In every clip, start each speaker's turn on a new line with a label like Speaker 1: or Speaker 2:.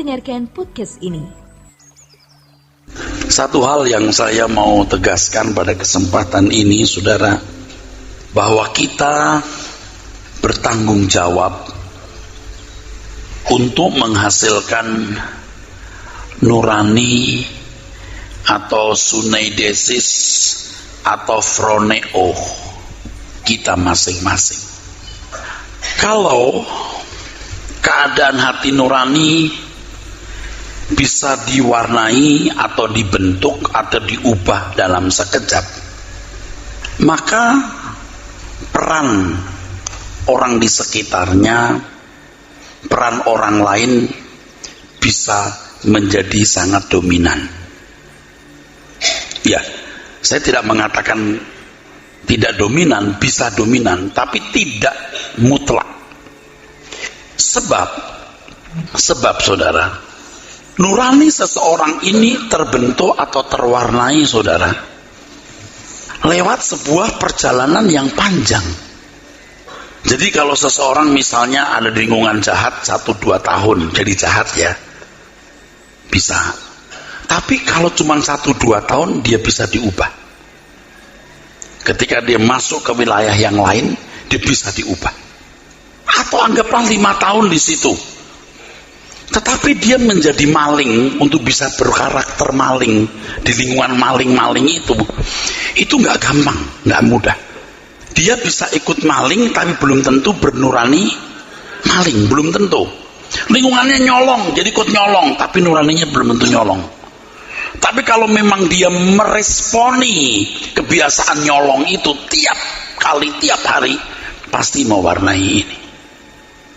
Speaker 1: mendengarkan podcast ini.
Speaker 2: Satu hal yang saya mau tegaskan pada kesempatan ini, saudara, bahwa kita bertanggung jawab untuk menghasilkan nurani atau suneidesis atau froneo kita masing-masing. Kalau keadaan hati nurani bisa diwarnai atau dibentuk atau diubah dalam sekejap, maka peran orang di sekitarnya, peran orang lain bisa menjadi sangat dominan. Ya, saya tidak mengatakan tidak dominan, bisa dominan, tapi tidak mutlak. Sebab saudara, nurani seseorang ini terbentuk atau terwarnai, saudara, lewat sebuah perjalanan yang panjang. Jadi kalau seseorang misalnya ada di lingkungan jahat 1-2 tahun jadi jahat, ya bisa. Tapi kalau cuma 1-2 tahun dia bisa diubah. Ketika dia masuk ke wilayah yang lain, dia bisa diubah. Atau anggaplah 5 tahun di situ, tetapi dia menjadi maling untuk bisa berkarakter maling di lingkungan maling-maling itu nggak gampang, nggak mudah. Dia bisa ikut maling tapi belum tentu bernurani maling, belum tentu. Lingkungannya nyolong, jadi ikut nyolong, tapi nuraninya belum tentu nyolong. Tapi kalau memang dia meresponi kebiasaan nyolong itu tiap kali, tiap hari, pasti mewarnai ini.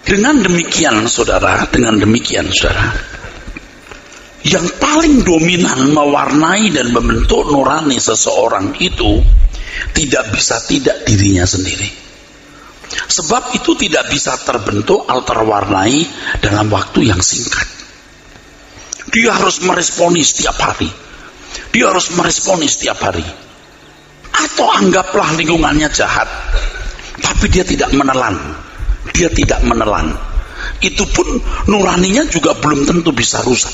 Speaker 2: Dengan demikian saudara, yang paling dominan mewarnai dan membentuk nurani seseorang itu tidak bisa tidak dirinya sendiri. Sebab itu tidak bisa terbentuk atau terwarnai dalam waktu yang singkat. Dia harus meresponi setiap hari. Atau anggaplah lingkungannya jahat, tapi dia tidak menelan. Itu pun nuraninya juga belum tentu bisa rusak.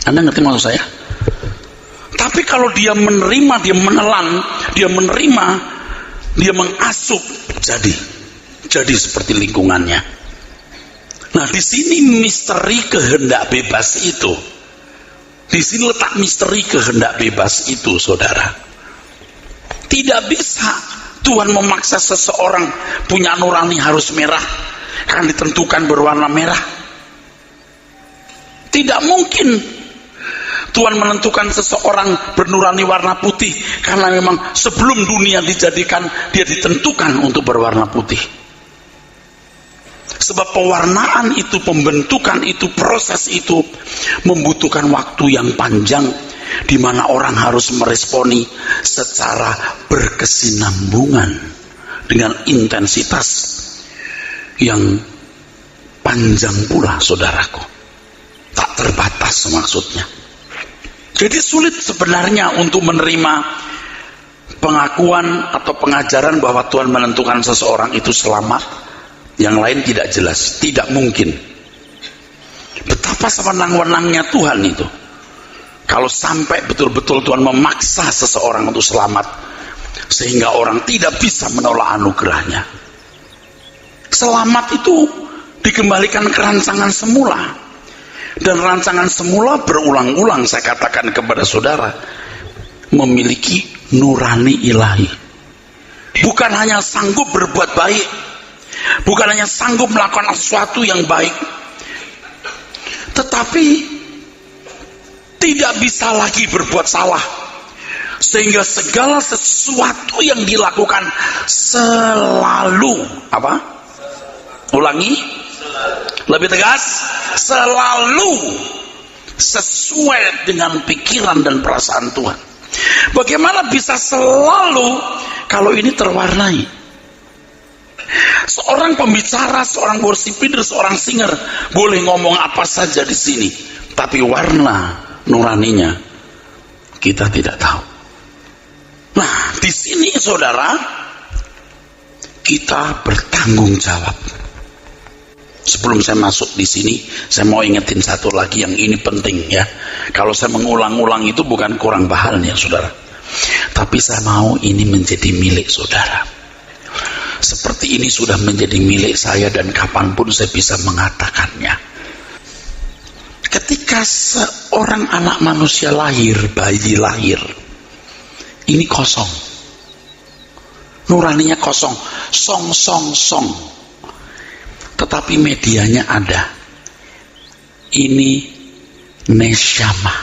Speaker 2: Anda ngerti maksud saya? Tapi kalau dia menerima, dia menelan, dia mengasup, jadi seperti lingkungannya. Nah, di sini misteri kehendak bebas itu. Di sini letak misteri kehendak bebas itu, saudara. Tidak bisa Tuhan memaksa seseorang punya nurani harus merah karena ditentukan berwarna merah. Tidak mungkin Tuhan menentukan seseorang bernurani warna putih karena memang sebelum dunia dijadikan dia ditentukan untuk berwarna putih. Sebab pewarnaan itu, pembentukan itu, proses itu membutuhkan waktu yang panjang, di mana orang harus meresponi secara berkesinambungan dengan intensitas yang panjang pula, saudaraku, tak terbatas maksudnya. Jadi sulit sebenarnya untuk menerima pengakuan atau pengajaran bahwa Tuhan menentukan seseorang itu selamat, yang lain tidak jelas, tidak mungkin. Betapa sewenang-wenangnya Tuhan itu. Kalau sampai betul-betul Tuhan memaksa seseorang untuk selamat, sehingga orang tidak bisa menolak anugerahnya. Selamat itu dikembalikan ke rancangan semula. Dan rancangan semula berulang-ulang, saya katakan kepada saudara, memiliki nurani ilahi. Bukan hanya sanggup berbuat baik, bukan hanya sanggup melakukan sesuatu yang baik, tetapi tidak bisa lagi berbuat salah, sehingga segala sesuatu yang dilakukan selalu ulangi, lebih tegas, selalu sesuai dengan pikiran dan perasaan Tuhan. Bagaimana bisa selalu kalau ini terwarnai? Seorang pembicara, seorang worship leader, seorang singer boleh ngomong apa saja di sini, tapi warna nuraninya kita tidak tahu. Nah, di sini saudara, kita bertanggung jawab. Sebelum saya masuk di sini, saya mau ingetin satu lagi yang ini penting ya. Kalau saya mengulang-ulang itu bukan kurang bahalnya, saudara. Tapi saya mau ini menjadi milik saudara. Seperti ini sudah menjadi milik saya dan kapanpun saya bisa mengatakannya. Ketika seorang anak manusia lahir, bayi lahir, ini kosong. Nuraninya kosong, song. Tetapi medianya ada. Ini neshama.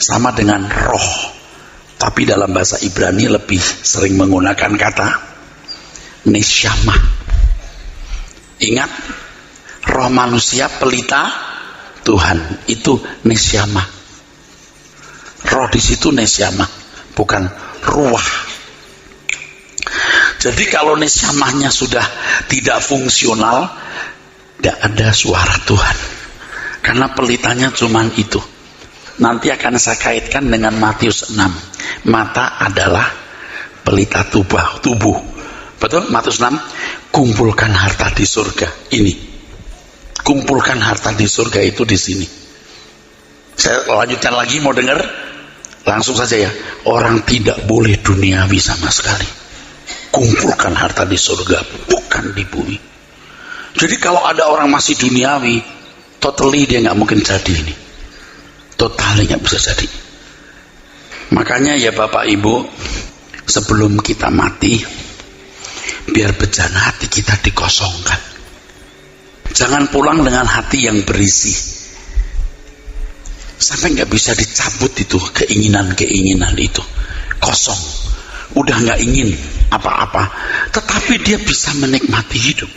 Speaker 2: Sama dengan roh. Tapi dalam bahasa Ibrani lebih sering menggunakan kata neshama. Ingat, roh manusia pelita Tuhan. Itu neshama. Roh di situ neshama, bukan ruah. Jadi kalau nesyamahnya sudah tidak fungsional, tidak ada suara Tuhan. Karena pelitanya cuma itu. Nanti akan saya kaitkan dengan Matius 6. Mata adalah pelita tubuh. Betul? Matius 6. Kumpulkan harta di surga. Ini. Kumpulkan harta di surga itu di sini. Saya lanjutkan lagi, mau dengar? Langsung saja ya. Orang tidak boleh duniawi sama sekali. Kumpulkan harta di surga, bukan di bumi. Jadi kalau ada orang masih duniawi, totally dia nggak mungkin jadi ini. Totally nggak bisa jadi. Makanya ya Bapak Ibu, sebelum kita mati, biar bejana hati kita dikosongkan. Jangan pulang dengan hati yang berisi, sampai nggak bisa dicabut itu keinginan itu, kosong. Udah nggak ingin apa-apa, tetapi dia bisa menikmati hidup.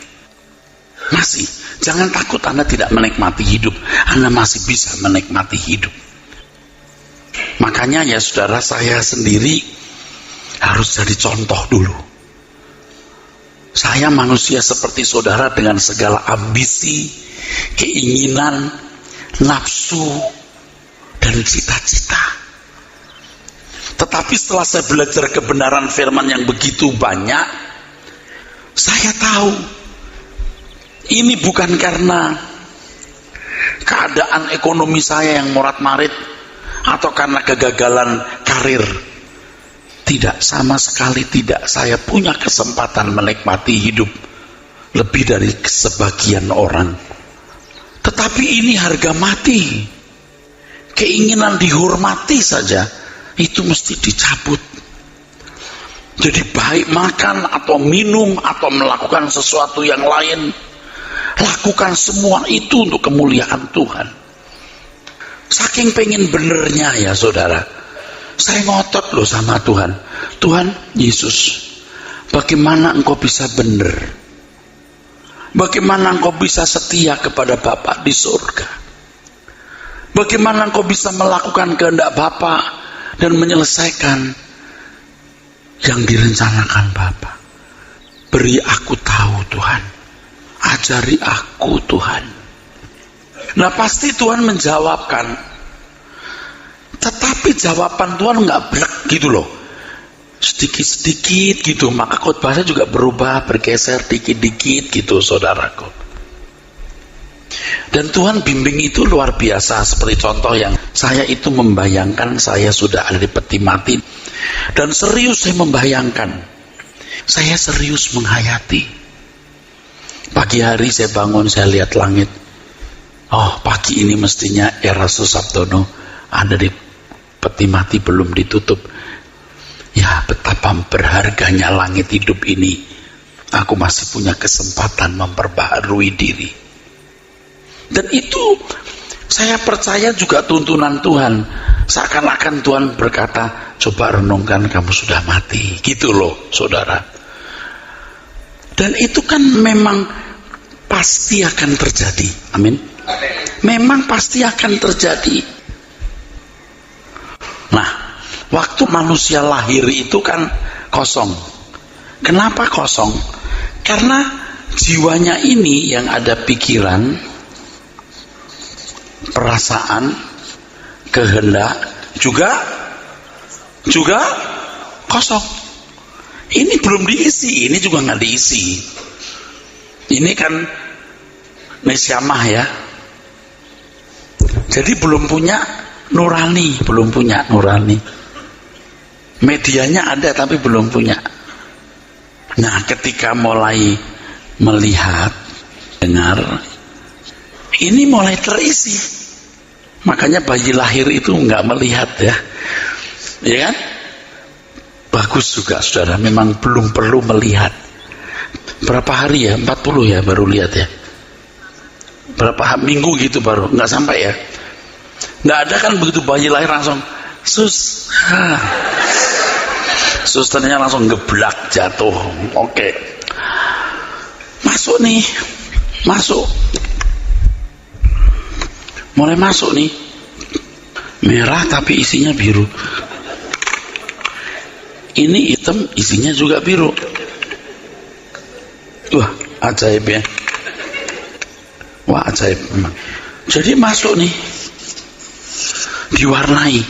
Speaker 2: Masih, jangan takut Anda tidak menikmati hidup. Anda masih bisa menikmati hidup. Makanya ya saudara, saya sendiri harus jadi contoh dulu. Saya manusia seperti saudara dengan segala ambisi, keinginan, nafsu, dan cita-cita. Tetapi setelah saya belajar kebenaran firman yang begitu banyak, saya tahu ini bukan karena keadaan ekonomi saya yang morat-marit atau karena kegagalan karir. Tidak, sama sekali tidak. Saya punya kesempatan menikmati hidup lebih dari sebagian orang. Tetapi ini harga mati. Keinginan dihormati saja itu mesti dicabut. Jadi baik makan atau minum atau melakukan sesuatu yang lain, lakukan semua itu untuk kemuliaan Tuhan. Saking pengen benernya ya saudara, saya ngotot loh sama Tuhan. Tuhan Yesus, bagaimana engkau bisa bener? Bagaimana engkau bisa setia kepada Bapa di surga? Bagaimana engkau bisa melakukan kehendak Bapa dan menyelesaikan yang direncanakan Bapa? Beri aku tahu Tuhan, ajari aku Tuhan. Nah pasti Tuhan menjawabkan, tetapi jawaban Tuhan nggak blek gitu loh, sedikit-sedikit gitu. Maka khotbahnya juga berubah, bergeser dikit-dikit gitu saudaraku. Dan Tuhan bimbing itu luar biasa. Seperti contoh yang saya itu membayangkan saya sudah ada di peti mati, dan serius saya membayangkan, saya serius menghayati. Pagi hari saya bangun, saya lihat langit. Oh, pagi ini mestinya Erastus Sabtono ada di peti mati, belum ditutup. Ya, betapa berharganya langit hidup ini. Aku masih punya kesempatan memperbaharui diri. Dan itu saya percaya juga tuntunan Tuhan. Seakan-akan Tuhan berkata, coba renungkan kamu sudah mati. Gitu loh saudara. Dan itu kan memang pasti akan terjadi. Amin. Memang pasti akan terjadi. Nah, waktu manusia lahir itu kan kosong. Kenapa kosong? Karena jiwanya ini yang ada pikiran, perasaan, kehendak juga kosong. Ini belum diisi, ini juga nggak diisi. Ini kan Nesyamah ya. Jadi belum punya nurani, belum punya nurani. Medianya ada tapi belum punya. Nah, ketika mulai melihat, dengar, ini mulai terisi. Makanya bayi lahir itu nggak melihat ya, ya kan? Bagus juga saudara, memang belum perlu melihat. Berapa hari ya? 40 ya baru lihat ya. Berapa minggu gitu baru, nggak sampai ya. Nggak ada kan begitu bayi lahir langsung sus, susternya langsung geblak jatuh. Oke, masuk nih, masuk, mulai masuk nih, merah tapi isinya biru. Ini hitam isinya juga biru. Wah, ajaib ya. Wah, ajaib memang. Jadi masuk nih, diwarnai.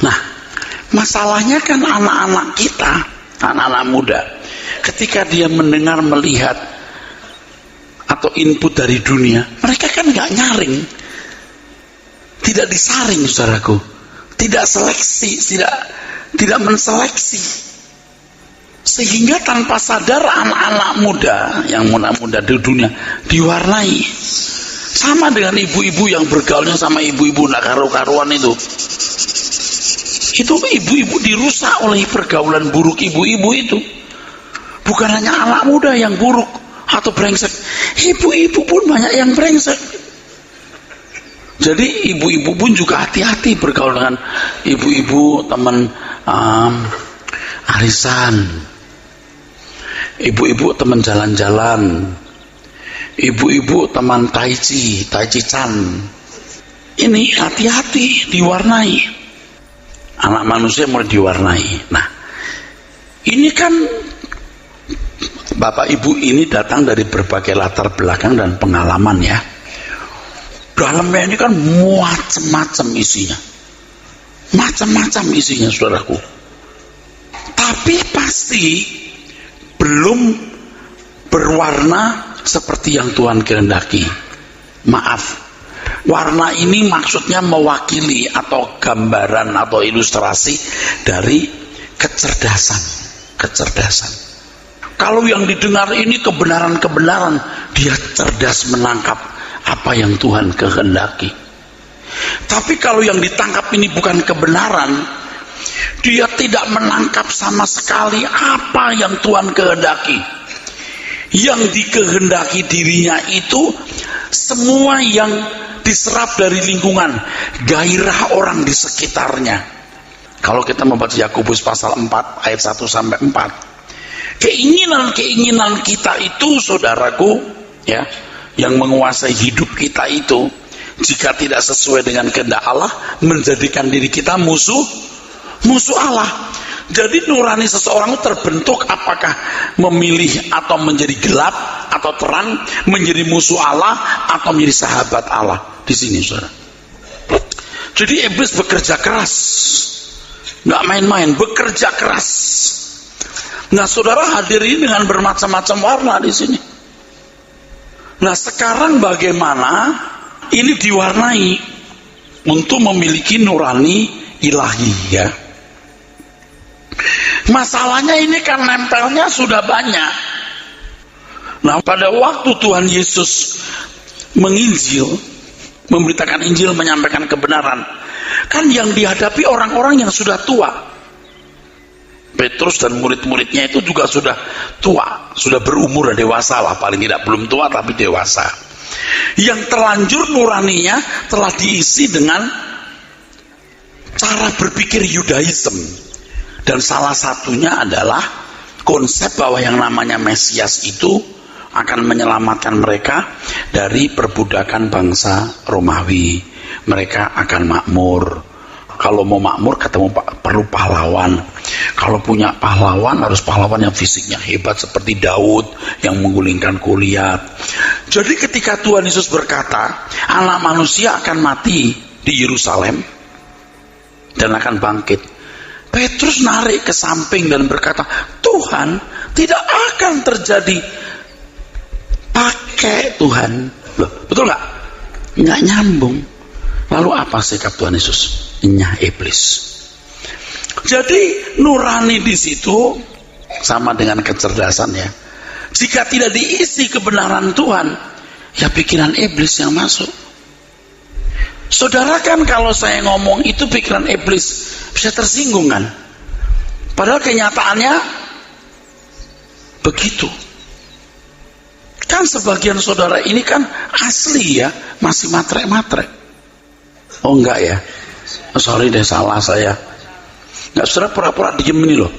Speaker 2: Nah, masalahnya kan anak-anak kita, anak-anak muda, ketika dia mendengar, melihat atau input dari dunia, mereka kan nggak nyaring, tidak disaring, saudaraku, tidak seleksi, tidak menseleksi, sehingga tanpa sadar anak-anak muda yang muda-muda di dunia diwarnai. Sama dengan ibu-ibu yang bergaulnya sama ibu-ibu nak karu-karuan itu ibu-ibu dirusak oleh pergaulan buruk ibu-ibu itu. Bukan hanya anak muda yang buruk atau brengsek, ibu-ibu pun banyak yang brengsek. Jadi ibu-ibu pun juga hati-hati bergaul dengan ibu-ibu teman arisan, ibu-ibu teman jalan-jalan, ibu-ibu teman tai chi chan. Ini hati-hati, diwarnai. Anak manusia mulai diwarnai. Nah, ini kan Bapak Ibu ini datang dari berbagai latar belakang dan pengalaman ya. Dalamnya ini kan macam-macam isinya, macam-macam isinya, saudaraku. Tapi pasti belum berwarna seperti yang Tuhan kehendaki. Maaf, warna ini maksudnya mewakili atau gambaran atau ilustrasi dari kecerdasan. Kalau yang didengar ini kebenaran-kebenaran, dia cerdas menangkap apa yang Tuhan kehendaki. Tapi kalau yang ditangkap ini bukan kebenaran, dia tidak menangkap sama sekali apa yang Tuhan kehendaki. Yang dikehendaki dirinya itu semua yang diserap dari lingkungan, gairah orang di sekitarnya. Kalau kita membaca Yakobus pasal 4 ayat 1 sampai 4, keinginan-keinginan kita itu, saudaraku, ya, yang menguasai hidup kita itu, jika tidak sesuai dengan kehendak Allah, menjadikan diri kita musuh Allah. Jadi nurani seseorang terbentuk apakah memilih atau menjadi gelap atau terang, menjadi musuh Allah atau menjadi sahabat Allah. Di sini, saudara. Jadi iblis bekerja keras, nggak main-main, bekerja keras. Nah, saudara hadir ini dengan bermacam-macam warna di sini. Nah, sekarang bagaimana ini diwarnai untuk memiliki nurani ilahi ya. Masalahnya ini kan nempelnya sudah banyak. Nah, pada waktu Tuhan Yesus menginjil, memberitakan Injil, menyampaikan kebenaran, kan yang dihadapi orang-orang yang sudah tua. Petrus dan murid-muridnya itu juga sudah tua, sudah berumur dan dewasa lah, paling tidak belum tua tapi dewasa. Yang terlanjur nuraninya telah diisi dengan cara berpikir Yudaism. Dan salah satunya adalah konsep bahwa yang namanya Mesias itu akan menyelamatkan mereka dari perbudakan bangsa Romawi. Mereka akan makmur. Kalau mau makmur ketemu perlu pahlawan. Kalau punya pahlawan harus pahlawan yang fisiknya hebat seperti Daud yang menggulingkan Goliat. Jadi ketika Tuhan Yesus berkata, anak manusia akan mati di Yerusalem dan akan bangkit, Petrus narik ke samping dan berkata, Tuhan, tidak akan terjadi. Pakai Tuhan, Loh, betul nggak? Nggak nyambung. Lalu apa sikap Tuhan Yesus? Nyah iblis. Jadi nurani di situ sama dengan kecerdasan ya. Jika tidak diisi kebenaran Tuhan, ya pikiran iblis yang masuk. Saudara kan kalau saya ngomong itu pikiran iblis bisa tersinggung kan? Padahal kenyataannya begitu. Kan sebagian saudara ini kan asli ya, masih matre-matre. Oh enggak ya? Oh, sorry deh, salah saya. Enggak, saudara pura-pura diem ini loh.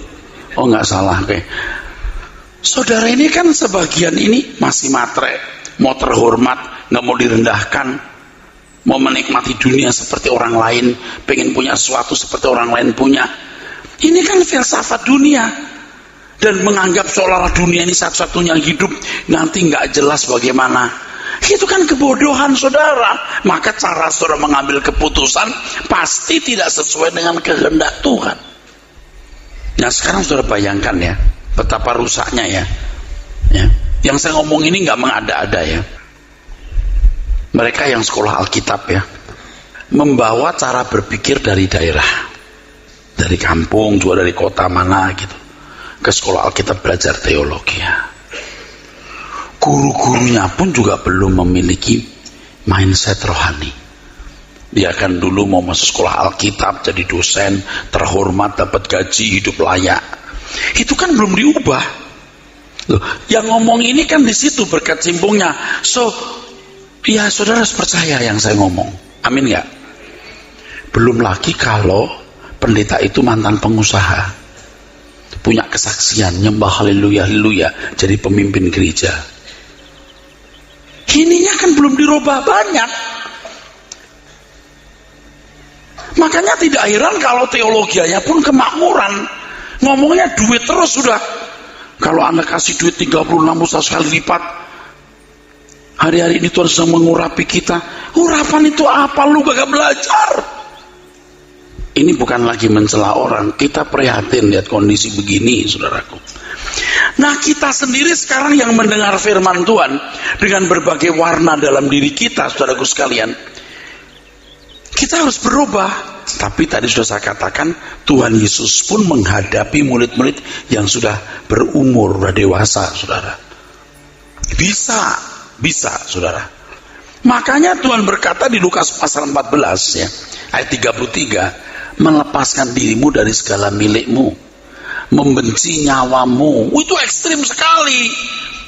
Speaker 2: Oh enggak, salah. Oke. Saudara ini kan sebagian ini masih matre, mau terhormat, nggak mau direndahkan, mau menikmati dunia seperti orang lain, pengen punya sesuatu seperti orang lain punya. Ini kan filsafat dunia, dan menganggap seolah-olah dunia ini satu-satunya hidup, nanti nggak jelas bagaimana. Itu kan kebodohan saudara. Maka cara saudara mengambil keputusan pasti tidak sesuai dengan kehendak Tuhan. Nah sekarang saudara bayangkan ya, betapa rusaknya ya. Yang saya ngomong ini nggak mengada-ada ya. Mereka yang sekolah Alkitab ya, membawa cara berpikir dari daerah, dari kampung, juga dari kota mana gitu, ke sekolah Alkitab belajar teologi ya. Guru-gurunya pun juga belum memiliki mindset rohani. Dia kan dulu mau masuk sekolah Alkitab, jadi dosen, terhormat, dapat gaji, hidup layak. Itu kan belum diubah. Loh, yang ngomong ini kan di situ berkecimpungnya. So, ya saudara harus percaya yang saya ngomong. Amin ya? Belum lagi kalau pendeta itu mantan pengusaha, punya kesaksian, nyembah haleluya, haleluya, jadi pemimpin gereja. Ininya kan belum dirubah banyak. Makanya tidak heran kalau teologianya pun kemakmuran. Ngomongnya duit terus sudah. Kalau Anda kasih duit 36 kali lipat, hari-hari ini Tuhan sedang mengurapi kita. Urapan itu apa? Lu gak belajar. Ini bukan lagi mencela orang. Kita prihatin lihat kondisi begini, saudaraku. Nah kita sendiri sekarang yang mendengar firman Tuhan dengan berbagai warna dalam diri kita, saudaraku sekalian, kita harus berubah. Tapi tadi sudah saya katakan, Tuhan Yesus pun menghadapi murid-murid yang sudah berumur, sudah dewasa, saudara. Bisa, saudara. Makanya Tuhan berkata di Lukas pasal 14 ya, ayat 33, melepaskan dirimu dari segala milikmu, membenci nyawamu. Itu ekstrim sekali.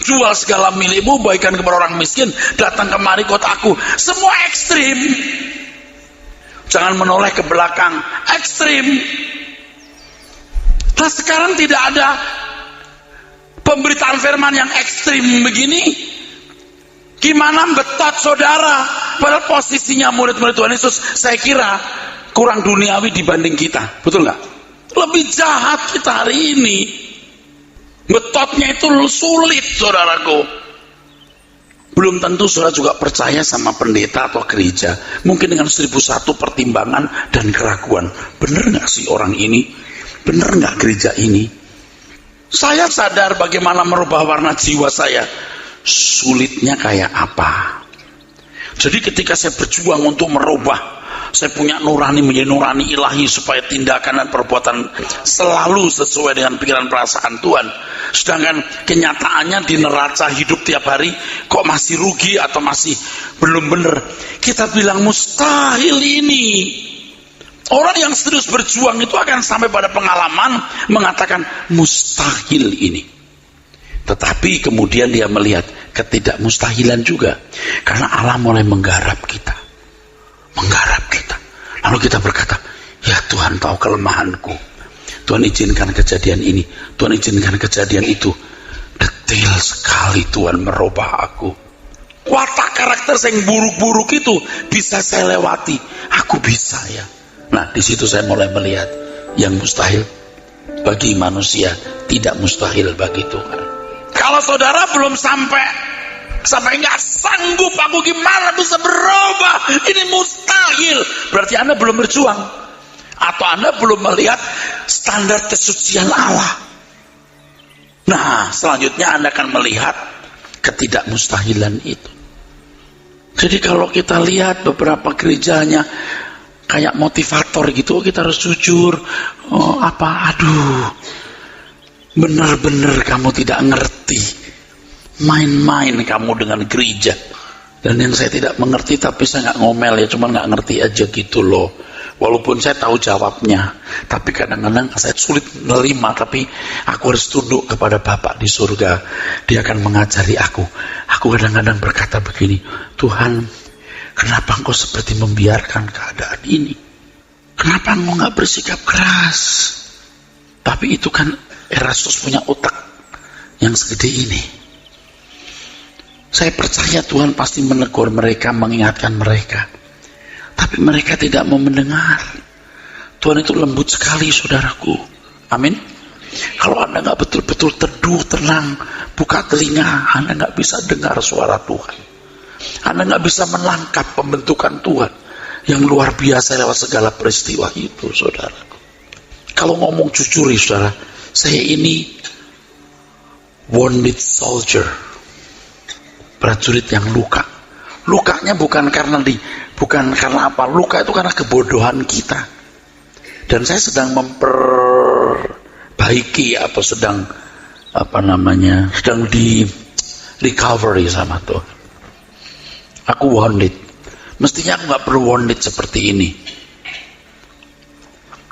Speaker 2: Jual segala milikmu, bagikan kepada orang miskin, datang kemari kotaku. Semua ekstrim. Jangan menoleh ke belakang. Ekstrim. Nah sekarang tidak ada pemberitaan firman yang ekstrim begini. Gimana betot saudara? Padahal posisinya murid-murid Tuhan Yesus, saya kira kurang duniawi dibanding kita. Betul nggak? Lebih jahat kita hari ini. Betotnya itu sulit, saudaraku. Belum tentu saudara juga percaya sama pendeta atau gereja. Mungkin dengan 1001 pertimbangan dan keraguan. Bener nggak sih orang ini? Bener nggak gereja ini? Saya sadar bagaimana merubah warna jiwa saya. Sulitnya kayak apa? Jadi ketika saya berjuang untuk merubah, saya punya nurani menjadi nurani ilahi supaya tindakan dan perbuatan selalu sesuai dengan pikiran perasaan Tuhan. Sedangkan kenyataannya di neraca hidup tiap hari kok masih rugi atau masih belum benar. Kita bilang mustahil ini. Orang yang serius berjuang itu akan sampai pada pengalaman mengatakan mustahil ini. Tetapi kemudian dia melihat ketidakmustahilan juga. Karena Allah mulai menggarap kita. Lalu kita berkata, ya Tuhan tahu kelemahanku, Tuhan izinkan kejadian ini, Tuhan izinkan kejadian itu. Detail sekali Tuhan merubah aku. Watak karakter yang buruk-buruk itu bisa saya lewati. Aku bisa ya. Nah di situ saya mulai melihat yang mustahil bagi manusia tidak mustahil bagi Tuhan. Kalau saudara belum sampai nggak sanggup, aku gimana bisa berubah, ini mustahil, berarti Anda belum berjuang, atau Anda belum melihat standar kesucian Allah. Nah selanjutnya Anda akan melihat ketidakmustahilan itu. Jadi kalau kita lihat beberapa gerejanya kayak motivator gitu, kita harus jujur. Benar-benar kamu tidak ngerti. Main-main kamu dengan gereja. Dan yang saya tidak mengerti, tapi saya nggak ngomel ya, cuma nggak ngerti aja gitu loh. Walaupun saya tahu jawabnya, tapi kadang-kadang saya sulit menerima. Tapi aku harus tunduk kepada Bapa di surga. Dia akan mengajari aku. Aku kadang-kadang berkata begini, Tuhan, kenapa Engkau seperti membiarkan keadaan ini? Kenapa Engkau nggak bersikap keras? Tapi itu kan Erastus punya otak yang segede ini. Saya percaya Tuhan pasti menegur mereka, mengingatkan mereka. Tapi mereka tidak mau mendengar. Tuhan itu lembut sekali, saudaraku. Amin. Kalau Anda nggak betul-betul teduh, tenang, buka telinga, Anda nggak bisa dengar suara Tuhan. Anda nggak bisa menangkap pembentukan Tuhan yang luar biasa lewat segala peristiwa itu, saudaraku. Kalau ngomong jujur, saudara, saya ini wounded soldier, prajurit yang luka. Lukanya bukan karena apa? Luka itu karena kebodohan kita. Dan saya sedang memperbaiki atau sedang di recovery sama Tuhan. Aku wounded. Mestinya aku nggak perlu wounded seperti ini.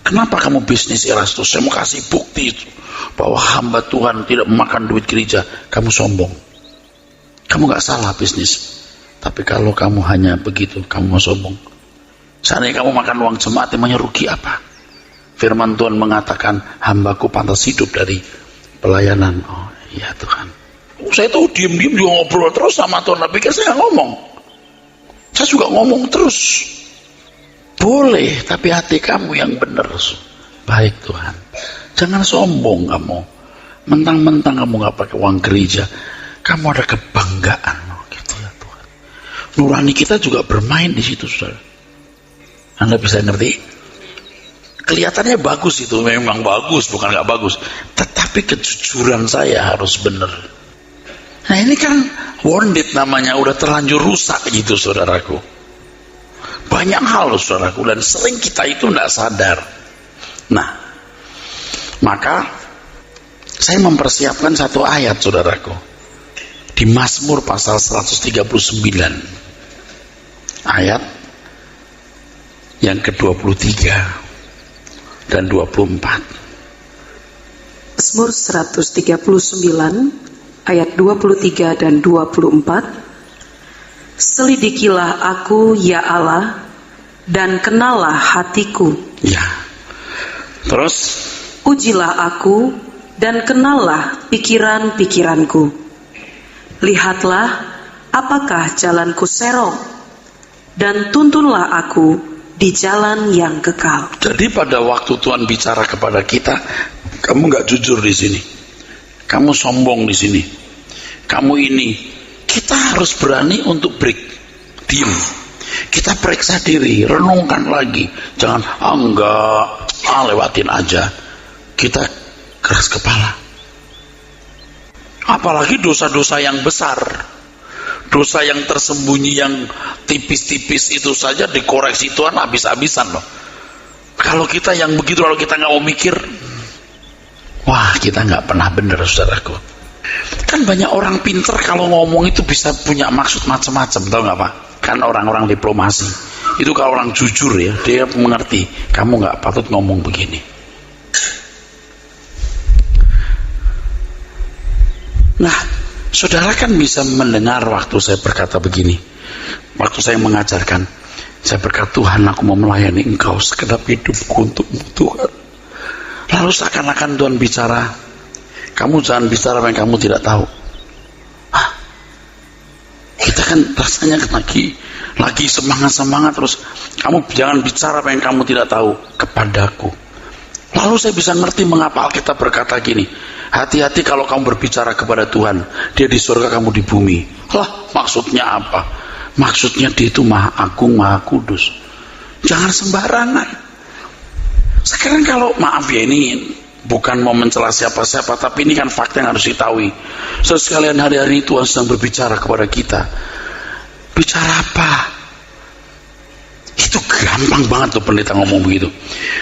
Speaker 2: Kenapa kamu bisnis Erastus? Saya mau kasih bukti itu bahwa hamba Tuhan tidak memakan duit gereja. Kamu sombong. Kamu nggak salah bisnis. Tapi kalau kamu hanya begitu, kamu mau sombong. Seandainya kamu makan uang jemaat, emangnya rugi apa? Firman Tuhan mengatakan, hambaku pantas hidup dari pelayanan. Oh iya Tuhan. Saya tuh diem-diem juga ngobrol terus sama Tuhan. Tapi kan saya ngomong. Saya juga ngomong terus. Boleh, tapi hati kamu yang benar. Baik Tuhan. Jangan sombong kamu. Mentang-mentang kamu gak pakai uang gereja, kamu ada kebanggaan. Nurani kita juga bermain di situ, saudara. Anda bisa ngerti? Kelihatannya bagus itu, memang bagus, bukan nggak bagus. Tetapi kejujuran saya harus benar. Nah ini kan wounded namanya, udah terlanjur rusak gitu, saudaraku. Banyak hal, saudaraku, dan sering kita itu nggak sadar. Nah, maka saya mempersiapkan satu ayat, saudaraku, di Mazmur pasal 139. Ayat yang ke-23 dan 24.
Speaker 1: Mazmur 139 ayat 23 dan 24. Selidikilah aku ya Allah, dan kenalah hatiku.
Speaker 2: Ya. Terus
Speaker 1: ujilah aku dan kenalah pikiran-pikiranku. Lihatlah apakah jalanku serong, dan tuntunlah aku di jalan yang kekal.
Speaker 2: Jadi pada waktu Tuhan bicara kepada kita, kamu nggak jujur di sini, kamu sombong di sini, kamu ini, kita harus berani untuk break, diem. Kita periksa diri, renungkan lagi, jangan lewatin aja. Kita keras kepala. Apalagi dosa-dosa yang besar. Dosa yang tersembunyi, yang tipis-tipis itu saja dikoreksi Tuhan habis-habisan loh. Kalau kita yang begitu, kalau kita nggak mau mikir, wah kita nggak pernah benar, saudaraku. Kan banyak orang pinter kalau ngomong itu bisa punya maksud macam-macam, tahu nggak Pak? Kan orang-orang diplomasi itu kalau orang jujur ya, dia mengerti kamu nggak patut ngomong begini. Nah, saudara kan bisa mendengar waktu saya berkata begini. Waktu saya mengajarkan, saya berkata, Tuhan, aku mau melayani Engkau segenap hidupku untuk-Mu, Tuhan. Lalu seakan-akan Tuhan bicara, kamu jangan bicara apa yang kamu tidak tahu. Kita kan rasanya lagi semangat terus, kamu jangan bicara apa yang kamu tidak tahu kepadaku. Lalu saya bisa ngerti mengapa Alkitab berkata gini, hati-hati kalau kamu berbicara kepada Tuhan, Dia di surga, kamu di bumi. Lah, maksudnya apa? Maksudnya Dia itu Maha Agung, Maha Kudus. Jangan sembarangan. Sekarang kalau, maaf ya, ini bukan mau mencela siapa-siapa, tapi ini kan fakta yang harus diketahui. Sekalian hari-hari Tuhan sedang berbicara kepada kita. Bicara apa? Itu gampang banget tuh pendeta ngomong begitu.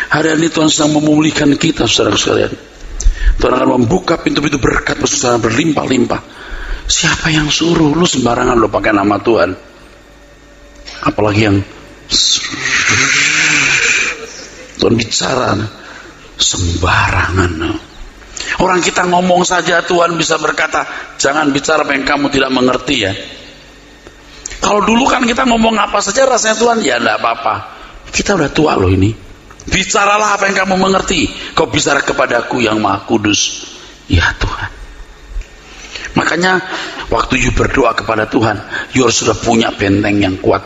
Speaker 2: Hari ini Tuhan sedang memulihkan kita, saudara sekalian. Tuhan akan membuka pintu-pintu berkat secara berlimpah-limpah. Siapa yang suruh? Lu sembarangan lo pakai nama Tuhan. Apalagi yang Tuhan bicara sembarangan. Orang kita ngomong saja Tuhan bisa berkata, jangan bicara apa yang kamu tidak mengerti ya. Kalau dulu kan kita ngomong apa saja rasanya Tuhan, ya enggak apa-apa. Kita udah tua loh ini. Bicaralah apa yang kamu mengerti. Kau bicara kepadaku yang Maha Kudus. Ya Tuhan. Makanya waktu you berdoa kepada Tuhan, you harus sudah punya benteng yang kuat,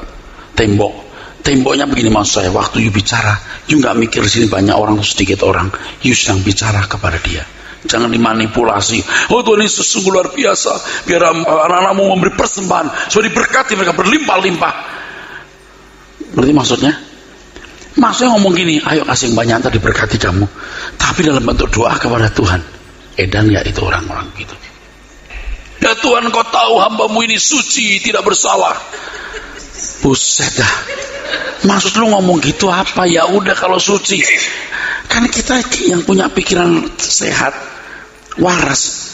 Speaker 2: tembok. Temboknya begini maksud saya, waktu you bicara, you nggak mikir sini banyak orang sedikit orang, you sedang bicara kepada Dia. Jangan dimanipulasi. Oh Tuhan Yesus sungguh luar biasa. Biar anak-anakmu memberi persembahan supaya diberkati mereka berlimpah-limpah. Berarti maksudnya? Maksudnya ngomong gini, ayo kasih yang banyak ntar diberkati kamu. Tapi dalam bentuk doa kepada Tuhan. Edan ya itu orang-orang gitu. Ya Tuhan, kau tahu hambamu ini suci, tidak bersalah. Buset dah. Maksud lu ngomong gitu apa? Ya udah kalau suci. Kan kita yang punya pikiran sehat, waras.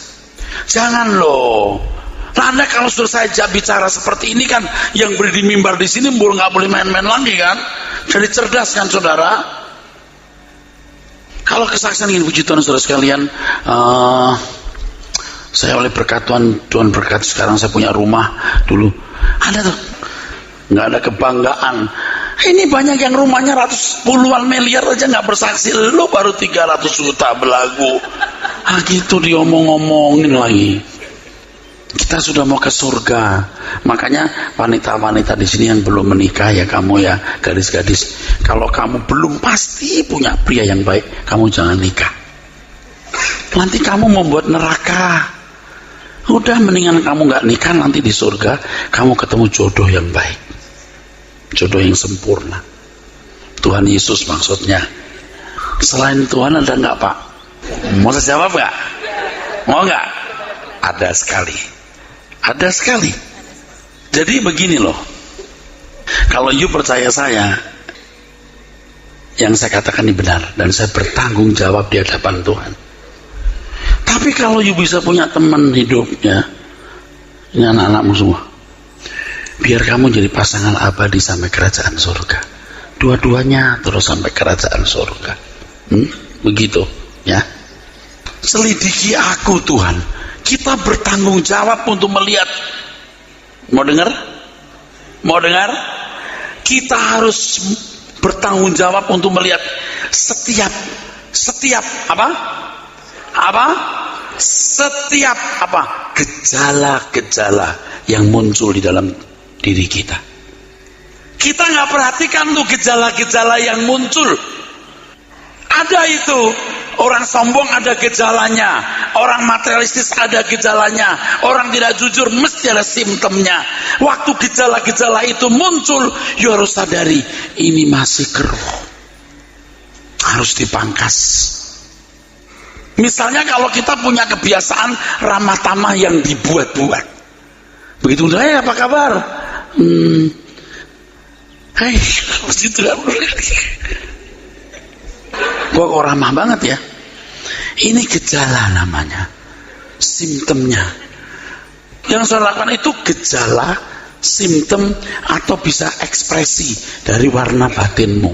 Speaker 2: Jangan loh. Anda kalau sudah saya bicara seperti ini kan, yang beri di mimbar di sini nggak boleh main-main lagi kan? Jadi cerdas kan saudara? Kalau kesaksian ingin puji Tuhan saudara sekalian, saya oleh berkat Tuhan berkat sekarang saya punya rumah. Dulu ada tuh, nggak ada kebanggaan. Ini banyak yang rumahnya puluhan miliar aja nggak bersaksi, lo baru 300 juta belagu. Gitu diomong-omongin lagi. Kita sudah mau ke surga. Makanya wanita-wanita di sini yang belum menikah ya kamu ya gadis-gadis, kalau kamu belum pasti punya pria yang baik, kamu jangan nikah. Nanti kamu membuat neraka. Udah mendingan kamu nggak nikah, nanti di surga kamu ketemu jodoh yang baik, jodoh yang sempurna. Tuhan Yesus maksudnya. Selain Tuhan ada nggak Pak? Mau saya jawab nggak? Mau nggak? Ada sekali. Ada sekali. Jadi begini loh, kalau you percaya saya, yang saya katakan ini benar dan saya bertanggung jawab di hadapan Tuhan. Tapi kalau you bisa punya teman hidupnya, ini anak-anakmu semua, biar kamu jadi pasangan abadi sampai kerajaan surga. Dua-duanya terus sampai kerajaan surga. Begitu ya. Selidiki aku Tuhan. Kita bertanggung jawab untuk melihat. Mau dengar? Mau dengar? Kita harus bertanggung jawab untuk melihat setiap apa? Apa? Setiap apa? Gejala-gejala yang muncul di dalam diri kita. Kita nggak perhatikan tuh gejala-gejala yang muncul. Ada itu. Orang sombong ada gejalanya, orang materialistis ada gejalanya, orang tidak jujur mesti ada simptomnya. Waktu gejala-gejala itu muncul, you harus sadari ini masih keruh, harus dipangkas. Misalnya kalau kita punya kebiasaan ramah tamah yang dibuat-buat, begitu udah apa kabar? Hei, begitu kan? Gua kok ramah banget ya. Ini gejala namanya, simptomnya. Yang saya lakukan itu gejala, simptom, atau bisa ekspresi dari warna batinmu.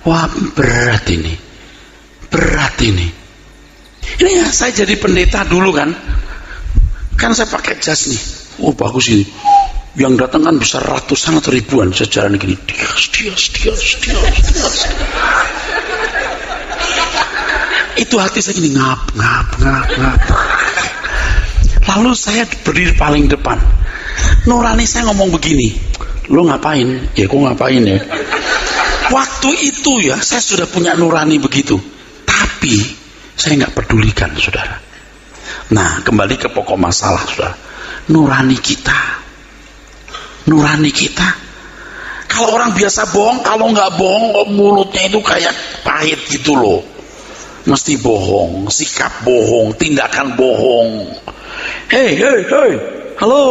Speaker 2: Wah berat ini, berat ini. Ini ya saya jadi pendeta dulu kan saya pakai jas nih. Oh bagus ini. Yang datang kan bisa ratusan atau ribuan, saya jalan gini, dias. Itu hati saya gini ngap. Lalu saya berdiri paling depan. Nurani saya ngomong begini, lo ngapain? Ya kok ngapain ya? Waktu itu ya saya sudah punya nurani begitu, tapi saya nggak pedulikan saudara. Nah kembali ke pokok masalah saudara, nurani kita. Kalau orang biasa bohong, kalau nggak bohong mulutnya itu kayak pahit gitu loh. Mesti bohong, sikap bohong, tindakan bohong. Hei, halo,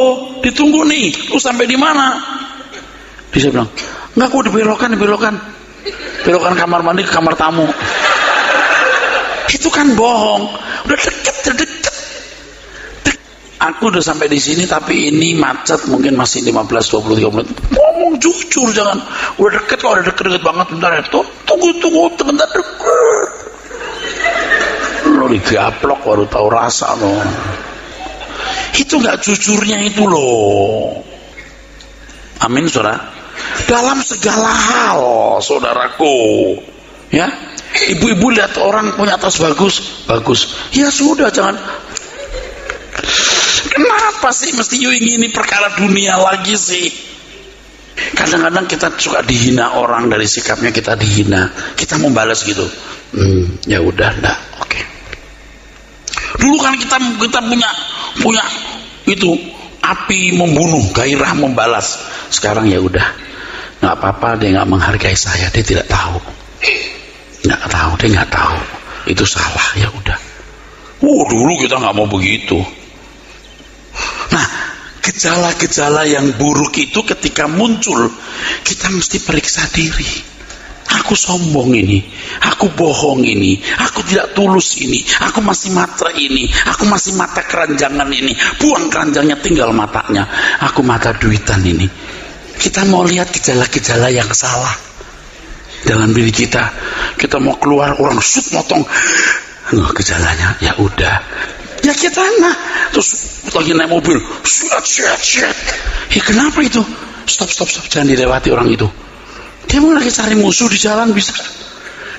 Speaker 2: ditunggu nih, lu sampai di mana? Dia bilang, enggak, aku dibelokan kamar mandi ke kamar tamu. Itu kan bohong. Udah deket. Aku udah sampai di sini, tapi ini macet, mungkin masih 15-20 menit. Ngomong jujur, jangan udah deket. Kalau udah deket banget, bentar ya, tunggu bentar, deket. Lo digaplok baru tahu rasa lo. Itu nggak jujurnya itu loh. Amin, saudara. Dalam segala hal, saudaraku, ya. Ibu-ibu lihat orang punya tas bagus, ya sudah, jangan. Kenapa sih mesti ingini perkara dunia lagi sih? Kadang-kadang kita suka dihina orang, dari sikapnya kita dihina, kita mau balas gitu. Ya udah, enggak, oke. Dulu kan kita punya itu api membunuh, gairah membalas. Sekarang ya udah, nggak apa-apa, dia nggak menghargai saya, dia tidak tahu. Dia nggak tahu itu salah, ya udah. Dulu kita nggak mau begitu. Nah, gejala-gejala yang buruk itu ketika muncul, kita mesti periksa diri. Aku sombong ini, aku bohong ini, aku tidak tulus ini, aku masih matre ini, aku masih mata keranjangan ini. Buang keranjangnya, tinggal matanya. Aku mata duitan ini. Kita mau lihat gejala-gejala yang salah dalam diri kita. Kita mau keluar, orang motong. Gejalanya, ya udah. Ya kita terus lagi naik mobil, syet. Ya kenapa itu? Stop, jangan dilewati orang itu. Dia mau lagi cari musuh di jalan, bisa.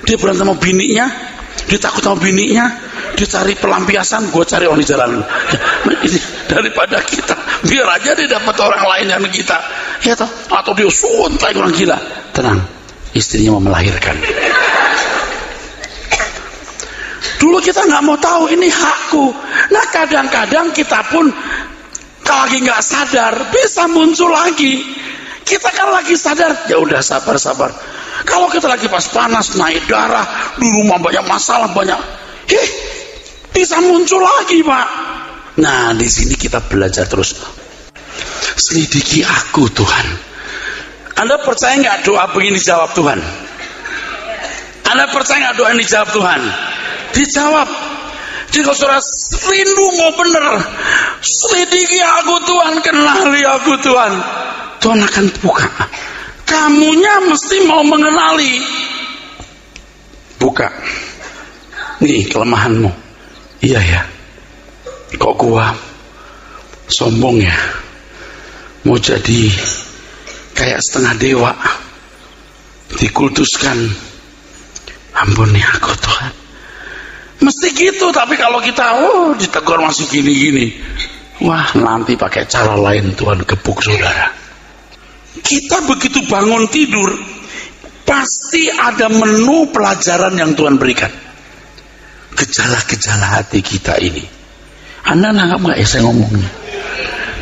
Speaker 2: Dia berantem sama bininya, dia takut sama bininya, dia cari pelampiasan, gue cari orang di jalan. Ini daripada kita, biar aja dia dapat orang lain yang kita. Ya toh, atau dia suntai orang gila. Tenang, istrinya mau melahirkan. Dulu kita nggak mau tahu, ini hakku. Nah, kadang-kadang kita pun kalau lagi nggak sadar bisa muncul lagi. Kita kan lagi sadar, ya udah sabar. Kalau kita lagi pas panas, naik darah, di rumah banyak masalah, bisa muncul lagi, Pak. Nah, di sini kita belajar terus. Selidiki aku, Tuhan. Anda percaya nggak doa begini dijawab Tuhan? Anda percaya nggak doa ini dijawab Tuhan? Dijawab. Jika saudara rindu mau benar, selidiki aku Tuhan, kenali aku Tuhan, Tuhan akan buka. Kamunya mesti mau mengenali. Buka. Nih kelemahanmu. Iya ya. Kok gua sombong ya? Mau jadi kayak setengah dewa, dikultuskan. Ampuni aku Tuhan. Mesti gitu, tapi kalau kita ditegur masih gini-gini, wah nanti pakai cara lain Tuhan gebuk saudara. Kita begitu bangun tidur, pasti ada menu pelajaran yang Tuhan berikan. Gejala-gejala hati kita ini. Anda nangkap nggak ya saya ngomongnya?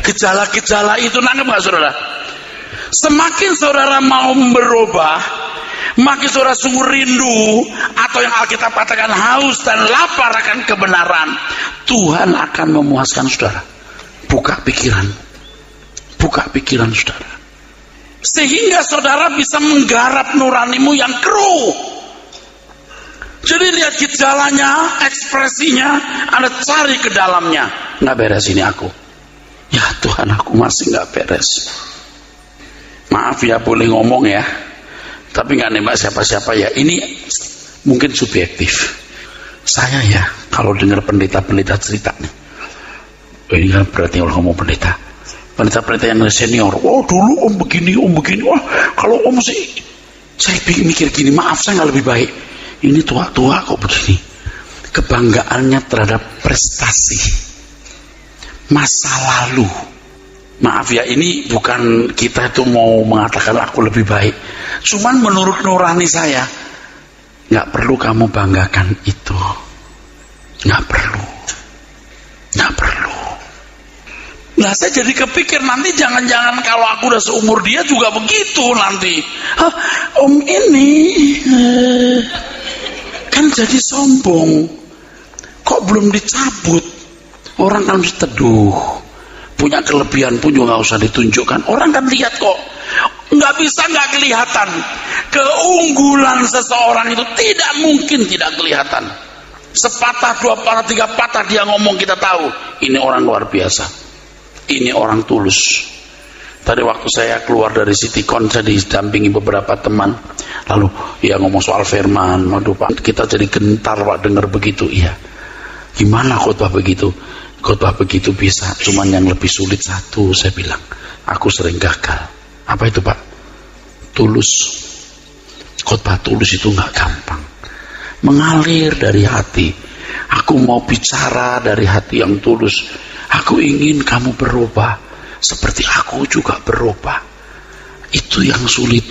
Speaker 2: Gejala-gejala itu nangkap nggak saudara? Semakin saudara mau berubah, makin saudara sungguh rindu, atau yang Alkitab katakan haus dan lapar akan kebenaran, Tuhan akan memuaskan saudara. Buka pikiran saudara, sehingga saudara bisa menggarap nuranimu yang keruh. Jadi lihat gejalanya, ekspresinya, Anda cari ke dalamnya. Nggak beres ini aku. Ya Tuhan, aku masih nggak beres. Maaf ya, boleh ngomong ya, tapi nggak nembak siapa-siapa ya. Ini mungkin subjektif. Saya ya, kalau dengar pendeta-pendeta cerita nih, ini kan berarti orang ngomong pendeta yang senior. Dulu om begini, wah kalau om sih, saya mikir gini, maaf saya nggak lebih baik. Ini tua-tua kok begini. Kebanggaannya terhadap prestasi masa lalu. Maaf ya, ini bukan kita itu mau mengatakan aku lebih baik. Cuman menurut nurani saya, nggak perlu kamu banggakan itu. Nggak perlu. Nah, saya jadi kepikir nanti jangan-jangan kalau aku udah seumur dia juga begitu nanti. Om ini kan jadi sombong. Kok belum dicabut? Orang kan mesti teduh. punya kelebihan pun juga nggak usah ditunjukkan. Orang kan lihat kok. Nggak bisa nggak kelihatan. Keunggulan seseorang itu tidak mungkin tidak kelihatan. Sepatah, dua patah, tiga patah dia ngomong, kita tahu ini orang luar biasa, ini orang tulus. Tadi waktu saya keluar dari Citycon, saya didampingi beberapa teman, lalu ya ngomong soal firman. Waduh Pak, kita jadi gentar Pak dengar begitu. Iya, gimana khotbah begitu? Khotbah begitu bisa, cuman yang lebih sulit satu, saya bilang, aku sering gagal. Apa itu Pak? Tulus. Khotbah tulus itu nggak gampang, mengalir dari hati. Aku mau bicara dari hati yang tulus. Aku ingin kamu berubah seperti aku juga berubah. Itu yang sulit.